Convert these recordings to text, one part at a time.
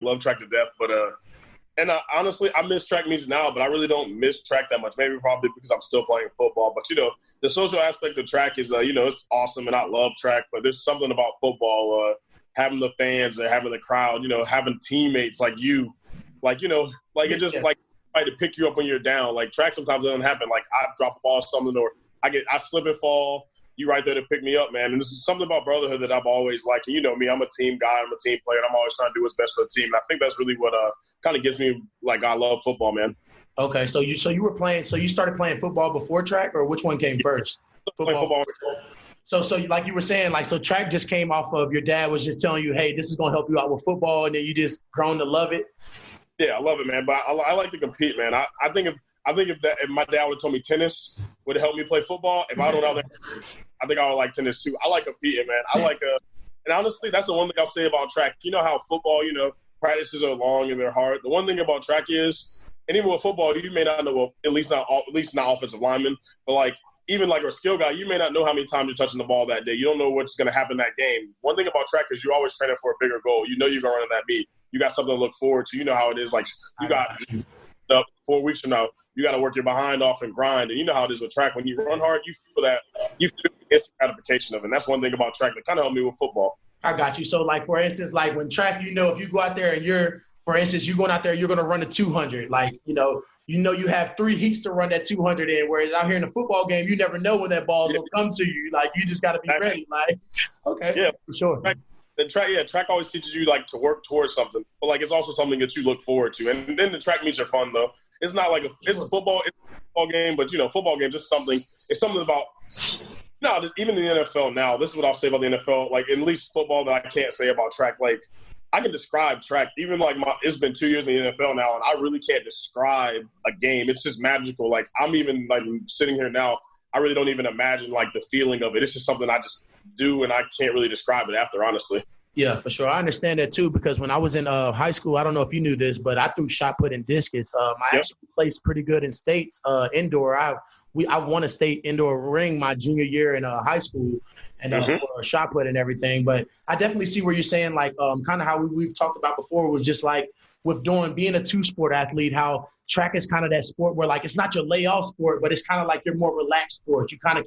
love track to death. But honestly, I miss track meets now, but I really don't miss track that much. Maybe probably because I'm still playing football. But, the social aspect of track is, it's awesome, and I love track. But there's something about football, having the fans and having the crowd, having teammates like you. It just like to pick you up when you're down. Like track sometimes doesn't happen. Like I drop a ball or something, or I slip and fall. You right there to pick me up, man. And this is something about brotherhood that I've always liked. And you know me, I'm a team guy. I'm a team player. And I'm always trying to do what's best for the team. And I think that's really what kind of gets me like I love football, man. Okay, so you started playing football before track, or which one came first? Football. So like you were saying, like, so track just came off of your dad was just telling you, hey, this is going to help you out with football, and then you just grown to love it? Yeah, I love it, man. But I like to compete, man. I think if my dad would have told me tennis would have helped me play football, if I don't know that, I think I would like tennis too. I like competing, man. And honestly, that's the one thing I'll say about track. You know how football, practices are long and they're hard. The one thing about track is, and even with football, you may not know, well, at least not offensive linemen, but like even like a skill guy, you may not know how many times you're touching the ball that day. You don't know what's going to happen that game. One thing about track is you're always training for a bigger goal. You know you're going to run in that meet. You got something to look forward to. You know how it is. Like you got 4 weeks from now, you got to work your behind off and grind. And you know how it is with track. When you run hard, you feel that. You feel the instant gratification of it. And that's one thing about track that kind of helped me with football. I got you. So, like, for instance, like when track, if you go out there and you're going out there, you're going to run a 200. Like, you have 3 heats to run that 200 in. Whereas out here in the football game, you never know when that ball's going to come to you. Like, you just got to be ready. Like, okay. Yeah, for sure. Track always teaches you, like, to work towards something. But, like, it's also something that you look forward to. And then the track meets are fun, though. It's not like it's a football game, but, football games is something. It's something about even in the NFL now, this is what I'll say about the NFL, like, at least football that I can't say about track. Like, I can describe track. Even, like, it's been 2 years in the NFL now, and I really can't describe a game. It's just magical. Like, I'm even, like, sitting here now, I really don't even imagine, like, the feeling of it. It's just something I just do, and I can't really describe it after, honestly. Yeah, for sure. I understand that, too, because when I was in high school, I don't know if you knew this, but I threw shot put and discus. I actually placed pretty good in states indoor. I won a state indoor ring my junior year in high school and for shot put and everything. But I definitely see where you're saying, like, kind of how we've talked about before was just like with being a two-sport athlete, how track is kind of that sport where, like, it's not your layoff sport, but it's kind of like your more relaxed sport. You kind of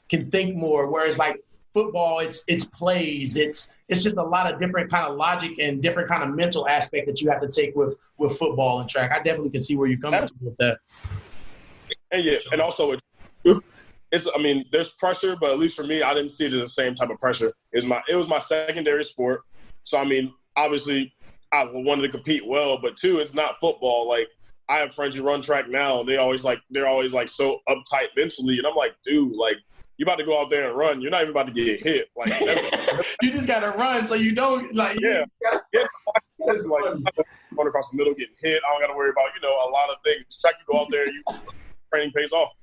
can think more, whereas, like, football, it's plays. It's just a lot of different kind of logic and different kind of mental aspect that you have to take with football and track. I definitely can see where you're coming from with that. And and also there's pressure, but at least for me, I didn't see it as the same type of pressure. It was my secondary sport. So, obviously I wanted to compete well, but two, it's not football. Like, I have friends who run track now, and they're always so uptight mentally. And I'm like, dude, like, you about to go out there and run. You're not even about to get hit. Like, you just got to run so you don't, like, It's like, I'm going across the middle, getting hit. I don't got to worry about, a lot of things. Track, you go out there, training pays off.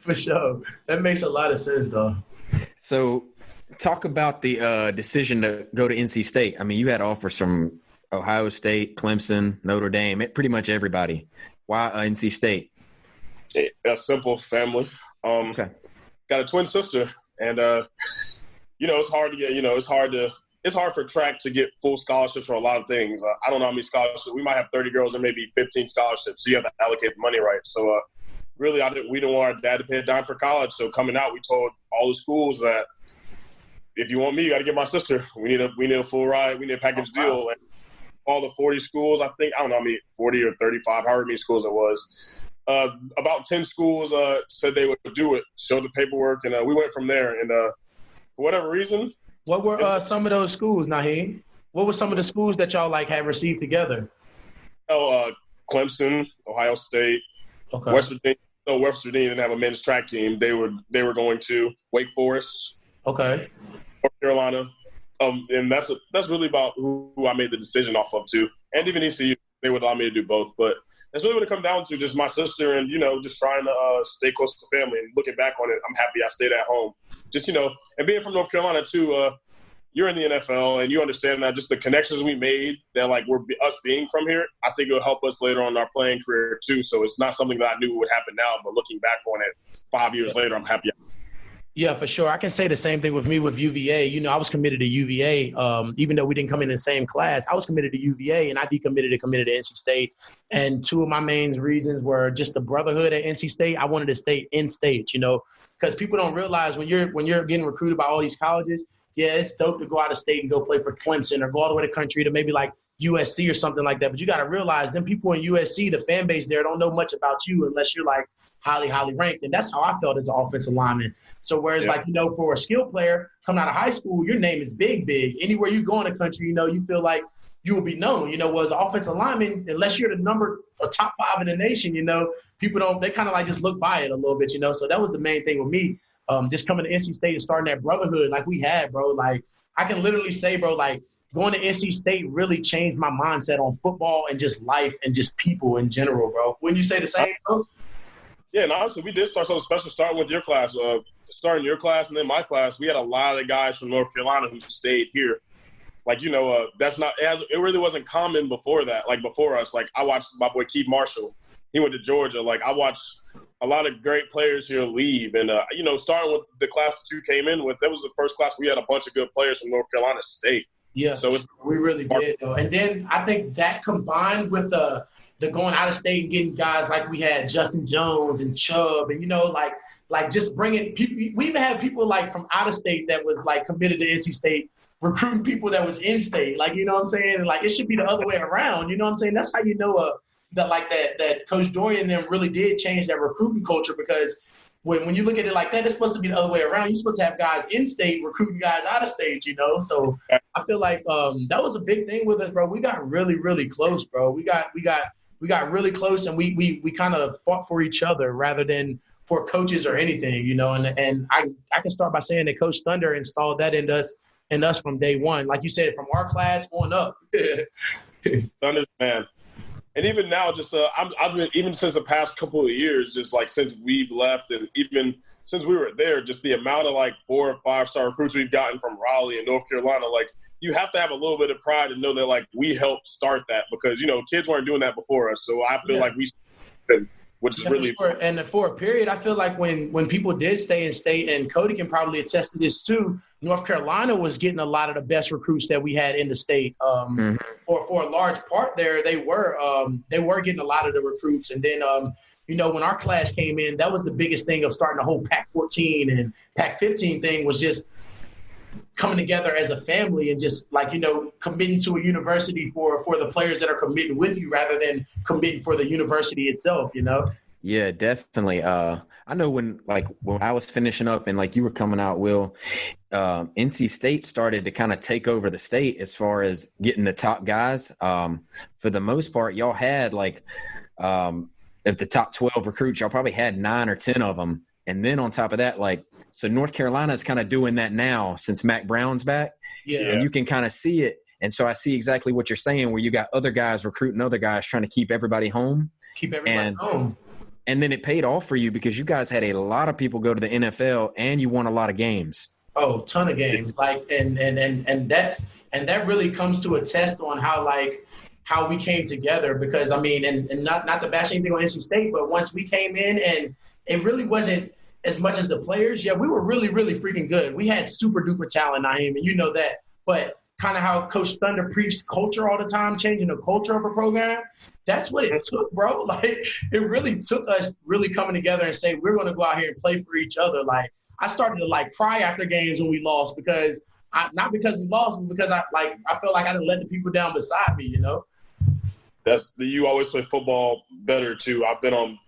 For sure. That makes a lot of sense, though. So talk about the decision to go to NC State. You had offers from Ohio State, Clemson, Notre Dame, pretty much everybody. Why NC State? A simple family. Okay. Got a twin sister, and it's hard to get. It's hard for track to get full scholarships for a lot of things. I don't know how many scholarships. We might have 30 girls or maybe 15 scholarships, so you have to allocate the money right. So really, we didn't want our dad to pay a dime for college. So coming out, we told all the schools that if you want me, you got to get my sister. We need a full ride. We need a package deal. And all the 40 schools, I don't know how many, 40 or 35, however many schools it was. About 10 schools said they would do it, showed the paperwork, and we went from there. And for whatever reason. What were some of those schools, Nyheim? What were some of the schools that y'all, like, had received together? Clemson, Ohio State, West Virginia. No, West Virginia didn't have a men's track team. They were going to Wake Forest. Okay. North Carolina. And that's really about who I made the decision off of, too. And even ECU, they would allow me to do both. But that's really what it comes down to, just my sister and, just trying to stay close to family. And looking back on it, I'm happy I stayed at home. Just, and being from North Carolina, too, you're in the NFL and you understand that just the connections we made that, like, us being from here, I think it'll help us later on in our playing career, too. So it's not something that I knew would happen now, but looking back on it 5 years later, I'm happy. Yeah, for sure. I can say the same thing with me with UVA. You know, I was committed to UVA, even though we didn't come in the same class. I was committed to UVA, and I decommitted and committed to NC State. And two of my main reasons were just the brotherhood at NC State. I wanted to stay in state, you know, because people don't realize when you're getting recruited by all these colleges, yeah, it's dope to go out of state and go play for Clemson or go all the way to country to maybe like USC or something like that. But you got to realize them people in USC, the fan base there, don't know much about you unless you're like highly, highly ranked. And that's how I felt as an offensive lineman. So whereas like, you know, for a skill player coming out of high school, your name is big. Anywhere you go in the country, you know, you feel like you will be known, you know, as an offensive lineman, unless you're a top 5 in the nation, you know, people they kind of like just look by it a little bit, you know. So that was the main thing with me. Just coming to NC State and starting that brotherhood like we had, bro. Like I can literally say, bro, like going to NC State really changed my mindset on football and just life and just people in general, bro. Wouldn't you say the same, bro? Yeah, and honestly, we did start something special starting with your class. Starting your class and then my class, we had a lot of guys from North Carolina who stayed here. Like, you know, it really wasn't common before that. Like before us, like I watched my boy Keith Marshall. He went to Georgia. Like I watched a lot of great players here leave. And, you know, starting with the class that you came in with, that was the first class we had a bunch of good players from North Carolina State. Yeah, so we really did, though. And then I think that combined with the going out of state and getting guys like we had Justin Jones and Chubb and, you know, like just bringing people. We even had people like from out of state that was like committed to NC State recruiting people that was in state. Like, you know what I'm saying? And like it should be the other way around. You know what I'm saying? That's how you know that Coach Dorian and them really did change that recruiting culture, because when you look at it like that, it's supposed to be the other way around. You're supposed to have guys in state recruiting guys out of state, you know? So I feel like that was a big thing with us, bro. We got really, really close, bro. We got really close, and we kind of fought for each other rather than for coaches or anything, you know? And I can start by saying that Coach Thunder installed that in us from day one. Like you said, from our class on up. Thunder's man. And even now, just I've been, even since the past couple of years, just like since we've left and even since we were there, just the amount of like 4- or 5-star recruits we've gotten from Raleigh and North Carolina, like you have to have a little bit of pride and know that like we helped start that, because, you know, kids weren't doing that before us. So I feel like we – which is really – And for a period, I feel like when people did stay in state, and Cody can probably attest to this too, North Carolina was getting a lot of the best recruits that we had in the state. For a large part there, they were getting a lot of the recruits. And then, you know, when our class came in, that was the biggest thing of starting the whole Pac-14 and Pac-15 thing, was just coming together as a family and just like, you know, committing to a university for the players that are committing with you rather than committing for the university itself, you know? Yeah, definitely. I know when I was finishing up and like you were coming out, Will, NC State started to kind of take over the state as far as getting the top guys. For the most part, y'all had like of the top 12 recruits, y'all probably had 9 or 10 of them. And then on top of that, like, so North Carolina is kind of doing that now since Mac Brown's back. Yeah. And you can kind of see it. And so I see exactly what you're saying, where you got other guys recruiting other guys trying to keep everybody home. Home. And then it paid off for you because you guys had a lot of people go to the NFL and you won a lot of games. Oh, ton of games. Like, and that really comes to a test on how we came together, because I mean, and not to bash anything on NC State, but once we came in, and it really wasn't as much as the players. Yeah, we were really, really freaking good. We had super duper talent, Nyheim, and you know that. But kind of how Coach Thunder preached culture all the time, changing the culture of a program, that's what it took, bro. Like, it really took us really coming together and saying, we're going to go out here and play for each other. Like, I started to like cry after games when we lost, because not because we lost, but because I felt like I didn't let the people down beside me, you know? You always play football better too. I've been on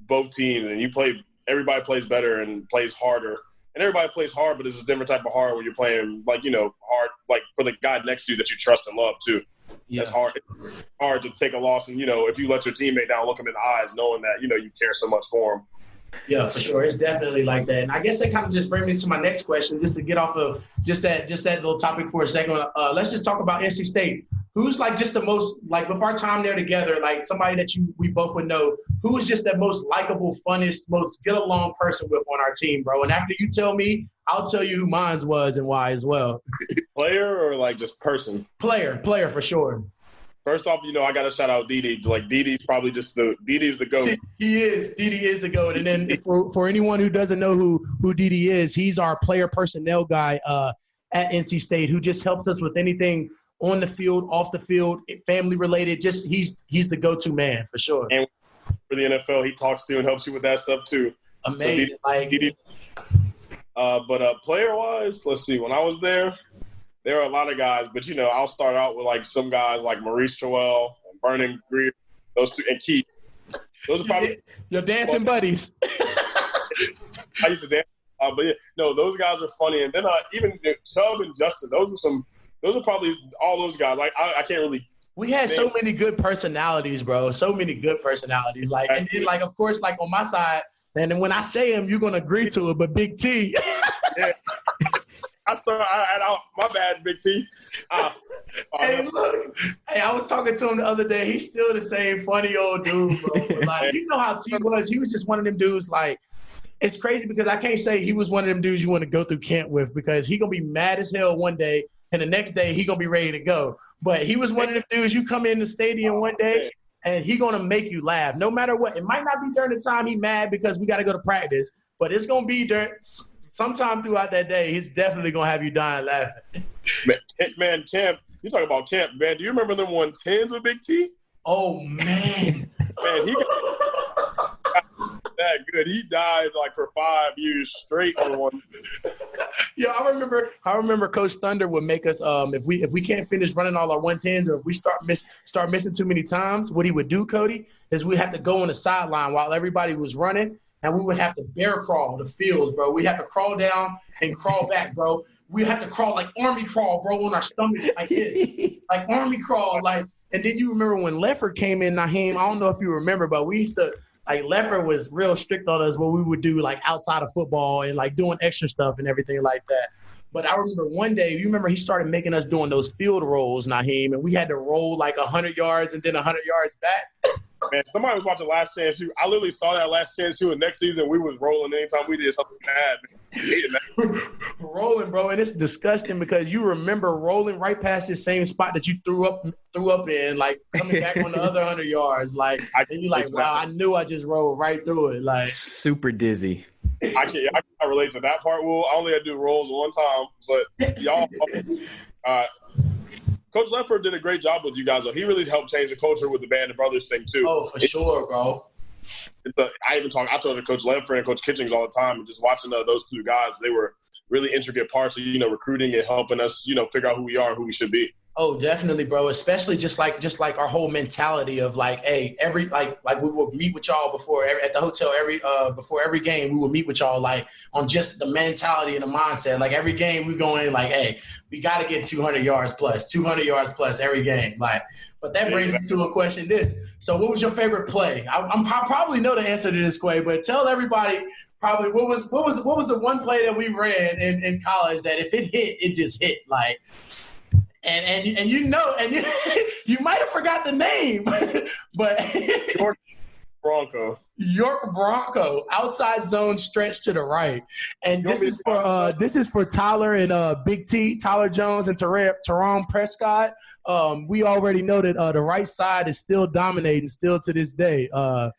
both teams, and everybody plays better and plays harder. And everybody plays hard, but it's a different type of hard when you're playing, like, you know, hard, like for the guy next to you that you trust and love too. Yeah. It's hard to take a loss, and, you know, if you let your teammate down, look him in the eyes, knowing that, you know, you care so much for him. Yeah, for sure. It's definitely like that. And I guess that kind of just brings me to my next question, just to get off of just that little topic for a second. Let's just talk about NC State. Who's like just the most, like with our time there together, like somebody that we both would know, who was just the most likable, funnest, most get along person with on our team, bro? And after you tell me, I'll tell you who mine was and why as well. Player or like just person? Player for sure. First off, I got to shout out Didi. Like, Didi's probably just Didi's the GOAT. He is. Didi is the GOAT. And then for anyone who doesn't know who Didi is, he's our player personnel guy at NC State who just helps us with anything on the field, off the field, family related. Just he's the go-to man for sure. And for the NFL, he talks to you and helps you with that stuff too. Amazing. So Didi. But player-wise, let's see. When I was there are a lot of guys. But, I'll start out with, like, some guys like Maurice Joel and Vernon Greer, those two, and Keith. Those are probably – your dancing buddies. I used to dance. But, yeah, no, those guys are funny. And then even Chubb and Justin, those are probably all those guys. Like, I can't really – We had so many good personalities, bro. So many good personalities. Like, and then, like, of course, like, on my side, and then when I say him, you're going to agree to it, but Big T. Yeah. My bad, Big T. Hey, look. Hey, I was talking to him the other day. He's still the same funny old dude, bro. But, like, you know how T was? He was just one of them dudes, like, it's crazy because I can't say he was one of them dudes you want to go through camp with because he going to be mad as hell one day, and the next day he going to be ready to go. But he was one of them dudes you come in the stadium one day, and he going to make you laugh no matter what. It might not be during the time he mad because we got to go to practice, but it's going to be during – sometime throughout that day, he's definitely going to have you dying laughing. Man, Camp, you talk about Camp, man. Do you remember them 110s with Big T? Oh, man. Man, he got that good. He died, like, for 5 years straight on one. Yeah, I remember Coach Thunder would make us if we can't finish running all our 110s or if we start missing too many times, what he would do, Cody, is we have to go on the sideline while everybody was running. And we would have to bear crawl the fields, bro. We'd have to crawl down and crawl back, bro. We have to crawl like army crawl, bro, on our stomachs like this. Like army crawl. Like, and then you remember when Leffert came in, Nyheim, I don't know if you remember, but we used to, like, Leffert was real strict on us what we would do, like, outside of football and, like, doing extra stuff and everything like that. But I remember one day, you remember he started making us doing those field rolls, Nyheim, and we had to roll like 100 yards and then 100 yards back. Man, somebody was watching Last Chance U. I literally saw that Last Chance U, and next season we was rolling anytime we did something bad. Rolling, bro, and it's disgusting because you remember rolling right past the same spot that you threw up in, like coming back on the other 100 yards, like, and you like, wow, I knew I just rolled right through it, like super dizzy. I can't relate to that part, Will. I only had to do rolls one time, but y'all. Coach Leffert did a great job with you guys, though. He really helped change the culture with the Band of Brothers thing, too. Oh, for sure, bro. I talk to Coach Leffert and Coach Kitchings all the time, and just watching those two guys, they were really intricate parts of, recruiting and helping us, figure out who we are and who we should be. Oh, definitely, bro. Especially just like our whole mentality of like, hey, every like we would meet with y'all at the hotel before every game. We would meet with y'all like on just the mentality and the mindset. Like every game we go in like, hey, we got to get 200 yards plus every game. Like, but that brings me to a question. So what was your favorite play? I probably know the answer to this, Quay, but tell everybody. Probably what was the one play that we ran in college that if it hit, it just hit like. And you might have forgot the name, but York Bronco, outside zone stretch to the right, and this is for Tyler and Big T, Tyler Jones and Teron Prescott. We already know that the right side is still dominating, still to this day. I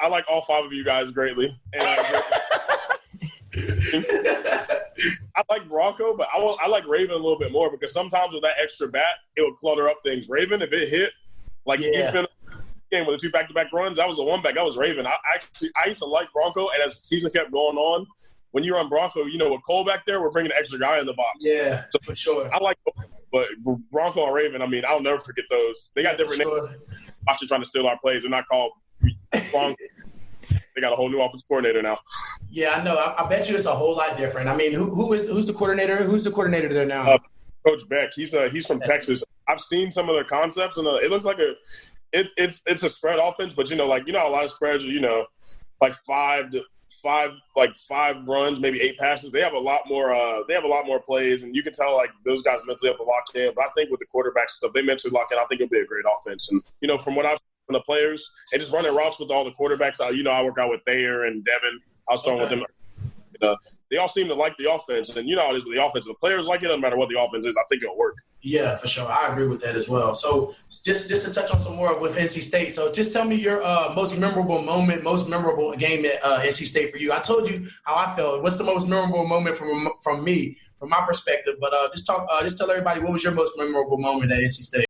like all 5 of you guys greatly. And I like Bronco, but I like Raven a little bit more because sometimes with that extra bat, it would clutter up things. Raven, if it hit, like even game with the 2 back-to-back runs, that was a 1-back. That was Raven. I used to like Bronco, and as the season kept going on, when you run Bronco, with Cole back there, we're bringing an extra guy in the box. Yeah, so for sure. I like both, but Bronco and Raven, I'll never forget those. They got different names. Watching trying to steal our plays. They're not called Bronco. They got a whole new offensive coordinator now. Yeah, I know. I bet you it's a whole lot different. I mean, who's the coordinator? Who's the coordinator there now? Coach Beck. He's from Texas. I've seen some of their concepts, and it looks like it's a spread offense. But a lot of spreads are like 5 runs, maybe 8 passes. They have a lot more plays, and you can tell like those guys mentally have to lock in. But I think with the quarterbacks stuff, they mentally lock in. I think it'll be a great offense. And from what I've from the players and just running routes with all the quarterbacks. I work out with Thayer and Devin. I was throwing with them. they all seem to like the offense. And you know how it is with the offense. If the players like it, no matter what the offense is, I think it'll work. Yeah, for sure. I agree with that as well. So just to touch on some more with NC State. So just tell me your most memorable moment, most memorable game at NC State for you. I told you how I felt. What's the most memorable moment from me, from my perspective? But just tell everybody, what was your most memorable moment at NC State?